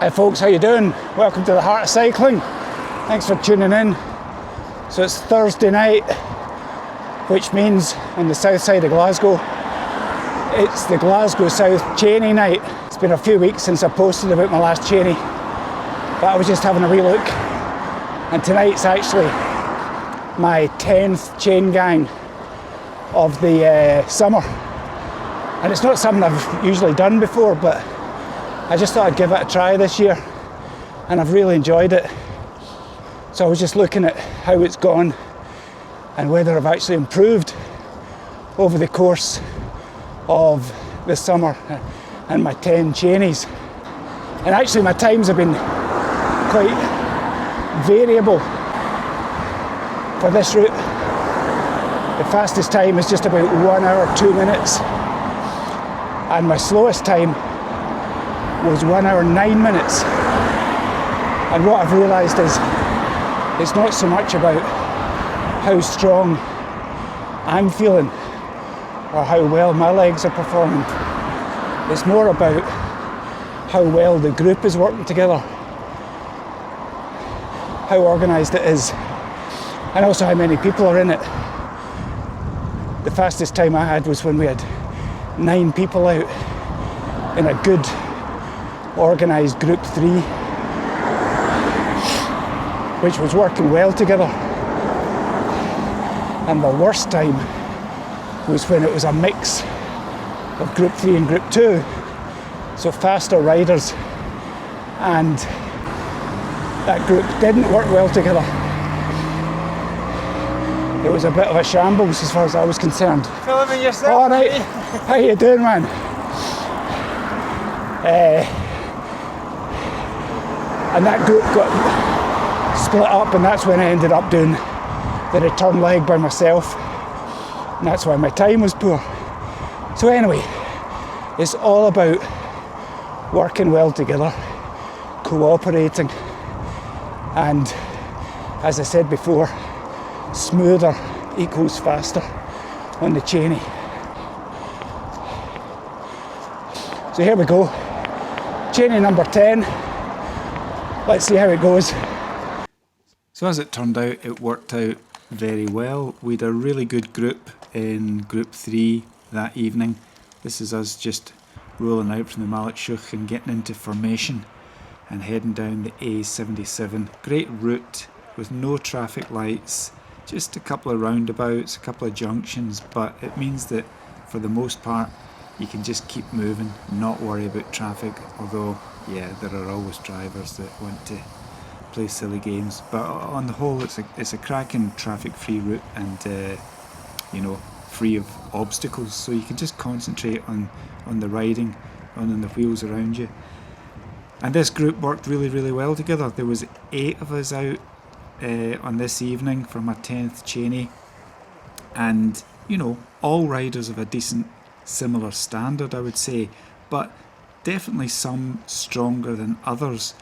Hi folks, how you doing? Welcome to the Heart of Cycling. Thanks for tuning in. So it's Thursday night, which means on the south side of Glasgow, it's the Glasgow South Chainey night. It's been a few weeks since I posted about my last chainey, but I was just having a wee look, and tonight's actually my 10th chain gang of the summer. And it's not something I've usually done before, but I just thought I'd give it a try this year, and I've really enjoyed it. So I was just looking at how it's gone and whether I've actually improved over the course of the summer and my 10 chainies. And actually my times have been quite variable for this route. The fastest time is just about 1 hour 2 minutes, and my slowest time was 1 hour 9 minutes. And what I've realised is it's not so much about how strong I'm feeling or how well my legs are performing. It's more about how well the group is working together, how organised it is, and also how many people are in it. The fastest time I had was when we had 9 people out in a good organised group 3, which was working well together. And the worst time was when it was a mix of group 3 and group 2, so faster riders, and that group didn't work well together. It was a bit of a shambles as far as I was concerned. Filming yourself? All right, how you doing, man? And that group got split up, and that's when I ended up doing the return leg by myself, and that's why my time was poor. So anyway, it's all about working well together, cooperating, and as I said before, smoother equals faster on the chainey. So here we go, chainey number 10. Let's see how it goes. So as it turned out, it worked out very well. We had a really good group in group 3 that evening. This is us just rolling out from the Malachshuk and getting into formation and heading down the A77. Great route with no traffic lights, just a couple of roundabouts, a couple of junctions, but it means that for the most part you can just keep moving, not worry about traffic, although yeah, there are always drivers that want to play silly games, but on the whole it's a cracking traffic free route, and free of obstacles, so you can just concentrate on the riding, on the wheels around you. And this group worked really well together. There was 8 of us out on this evening for my 10th chainey, and all riders of a decent similar standard, I would say, but definitely some stronger than others.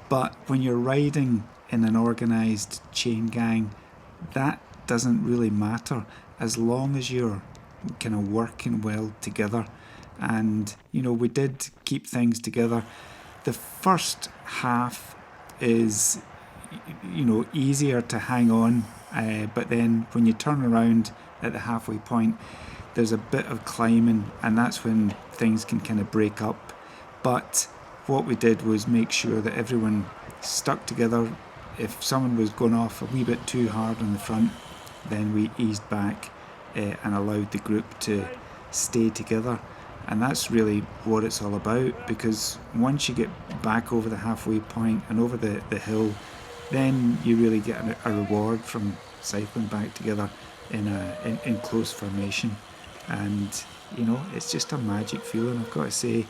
But when you're riding in an organised chain gang, that doesn't really matter as long as you're kind of working well together. And we did keep things together. The first half is easier to hang on, but then when you turn around at the halfway point, there's a bit of climbing, and that's when things can kind of break up. But what we did was make sure that everyone stuck together. If someone was going off a wee bit too hard on the front, then we eased back and allowed the group to stay together. And that's really what it's all about, because once you get back over the halfway point and over the hill, then you really get a reward from cycling back together in close formation. And it's just a magic feeling, I've got to say,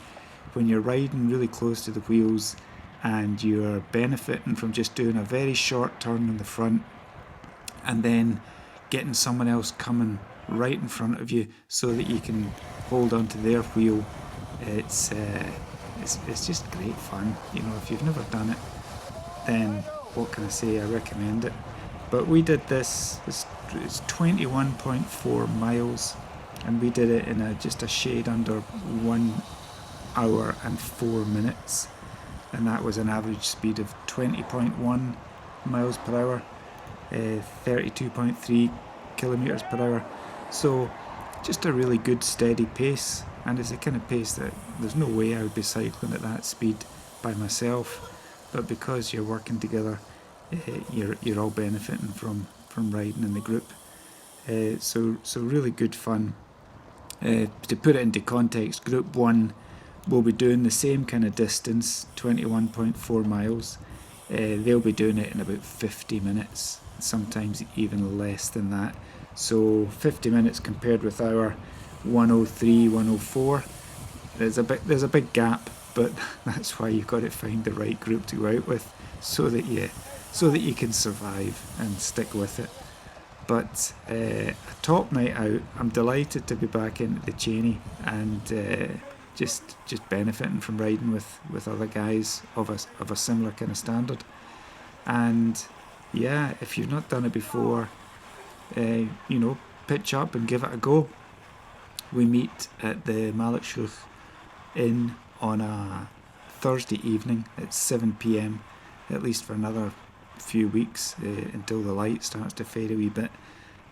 when you're riding really close to the wheels and you're benefiting from just doing a very short turn in the front and then getting someone else coming right in front of you so that you can hold onto their wheel. It's just great fun. If you've never done it, then what can I say? I recommend it. But we did this. It's 21.4 miles, and we did it in just a shade under 1 hour and 4 minutes. and that was an average speed of 20.1 miles per hour, 32.3 kilometers per hour. So just a really good steady pace, and it's the kind of pace that there's no way I would be cycling at that speed by myself, but because you're working together, you're all benefiting from riding in the group. So really good fun. To put it into context, Group 1 will be doing the same kind of distance, 21.4 miles. They'll be doing it in about 50 minutes, sometimes even less than that. So 50 minutes compared with our 103, 104. There's a big gap, but that's why you've got to find the right group to go out with, so that you can survive and stick with it. But a top night out. I'm delighted to be back into the Cheney and just benefiting from riding with other guys of a similar kind of standard. And yeah, if you've not done it before, pitch up and give it a go. We meet at the Malakshuk Inn on a Thursday evening at 7 p.m, at least for another few weeks, until the light starts to fade a wee bit.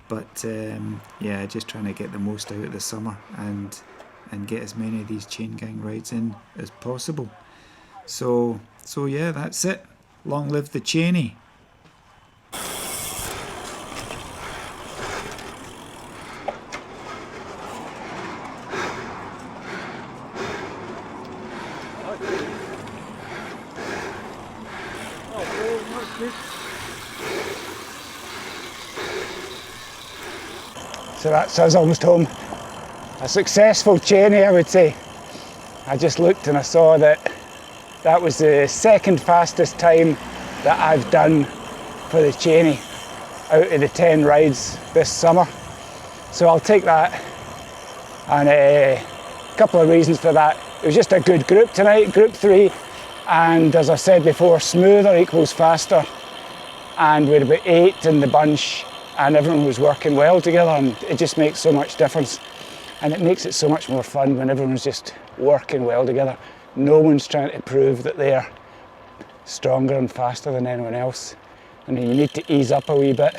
But just trying to get the most out of the summer and get as many of these chaingang rides in as possible. So yeah, that's it. Long live the Cheney. So that's us almost home. A successful Cheney, I would say. I just looked and I saw that was the second fastest time that I've done for the Cheney out of the 10 rides this summer. So I'll take that. And a couple of reasons for that. It was just a good group tonight, Group 3. And as I said before, smoother equals faster. And we're about 8 in the bunch, and everyone was working well together, and it just makes so much difference. And it makes it so much more fun when everyone's just working well together. No one's trying to prove that they're stronger and faster than anyone else. And when you need to ease up a wee bit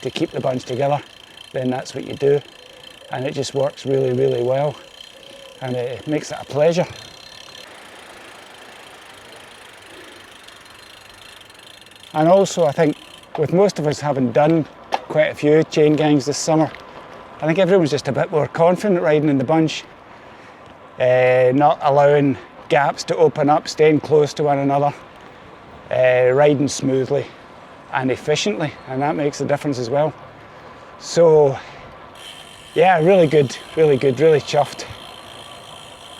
to keep the bunch together, then that's what you do. And it just works really, really well. And it makes it a pleasure. And also, I think, with most of us having done quite a few chain gangs this summer, I think everyone's just a bit more confident riding in the bunch, not allowing gaps to open up, staying close to one another, riding smoothly and efficiently, and that makes a difference as well. So, yeah, really good, really chuffed,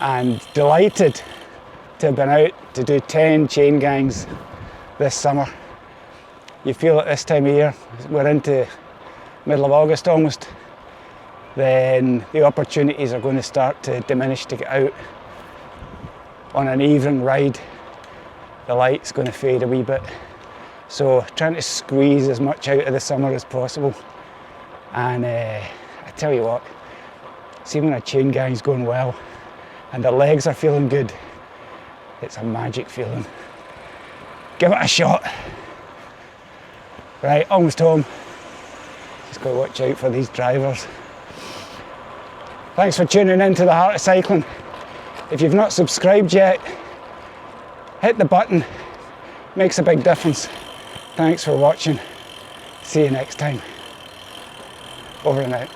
and delighted to have been out to do 10 chain gangs this summer. You feel at this time of year, we're into middle of August almost, then the opportunities are going to start to diminish to get out on an evening ride. The light's going to fade a wee bit. So trying to squeeze as much out of the summer as possible. And I tell you what, see when a chain gang's going well and the legs are feeling good, it's a magic feeling. Give it a shot. Right, almost home. Just got to watch out for these drivers. Thanks for tuning in to The Heart of Cycling. If you've not subscribed yet, hit the button. Makes a big difference. Thanks for watching. See you next time. Over and out.